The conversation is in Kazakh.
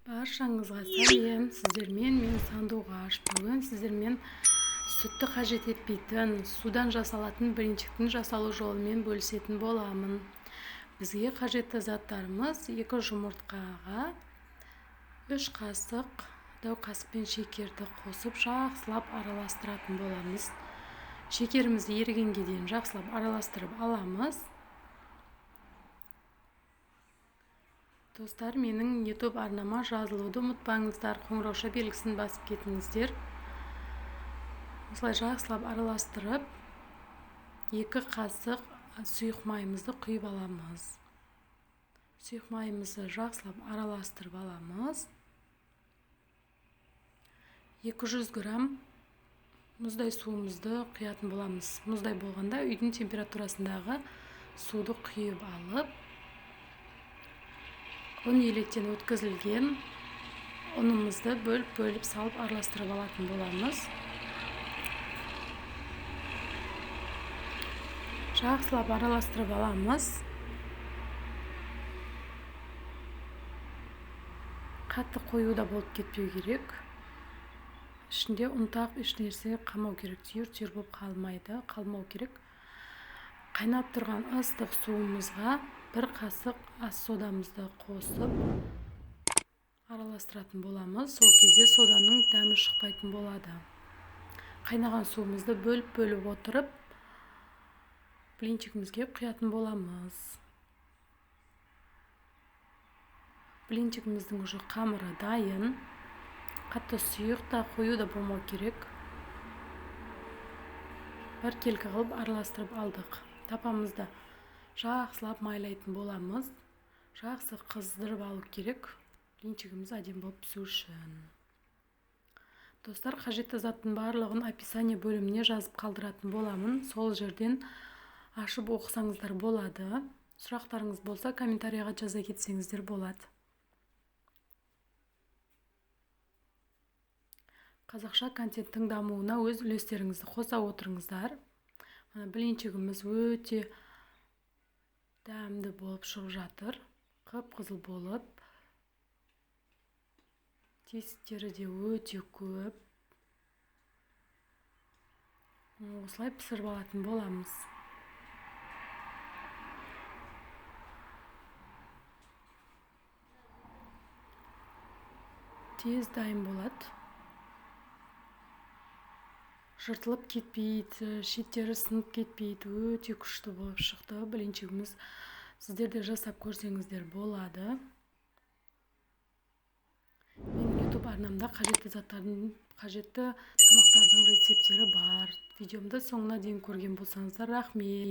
Баршаңызға сәлем, сіздермен мен сандуғаш. Бүгін сіздермен сүтті қажет етпейтін, судан жасалатын біріншіктің жасалу жолымен бөлісетін боламын. Бізге қажетті заттарымыз 2 жұмыртқаға 3 қасық дәу қасықпен шекерді қосып жақсылап араластыратын боламыз. Шекерімізді ерігенге дейін жақсылап араластырып аламыз. Достар, менің YouTube арнама жазылуды ұмытпаңыздар, қоңырауша белгісін басып кетіңіздер. Осылай жақсылап араластырып, 2 қасық сұйық майымызды құйып аламыз. Сұйық майымызды жақсылап араластырып аламыз. 200 грамм мұздай суымызды құятын боламыз. Мұздай болғанда үйдің температурасындағы суды құйып алып, ұн електен өткізілген ұнымызды бөліп салып араластырып алатын боламыз. Жақсылап араластырып аламыз. Қатты қою да болып кетпеу керек. Ішінде ұнтақ ешнәрсе қалмау керек. Түйір болып қалмау керек. Қайнап тұрған ыстық суымызға 1 қасық ас содамызды қосып араластыратын боламыз. Сол кезде соданың дәмі шықпайтын болады. Қайнаған суымызды бөліп отырып, блинчигімізге құятын боламыз. Блинчигіміздің уже қамыры дайын. Қатты сұйық та, қою да болмау керек. Біркелкі қылып араластырып алдық. Тапамызды жақсылап майлайтын боламыз. Жақсы қыздырып алу керек. Блинчигіміз әдемі болып пісу үшін. Достар, қажетті заттың барлығын описание бөліміне жазып қалдыратын боламын. Сол жерден ашып оқысаңыздар болады. Сұрақтарыңыз болса, комментарияға жаза кетсеңіздер болады. Қазақша контенттің дамуына өз үлестеріңізді қоса отырыңыздар. Блинчигіміз өте дәмді болып шығып жатыр. Қып-қызыл болып. Тесіктері де өте көп. Осылай пісіріп алатын боламыз. Тез дайын болады. Жыртылып кетпейді, шеттері сынып кетпейді. Өте күшті болып шықты блинчигіміз. Сіздер де жасап көрсеңіздер болады. Менің YouTube арнамда қажетті тамақтардың рецептері бар. Видеомды соңына дейін көрген болсаңыздар рахмет.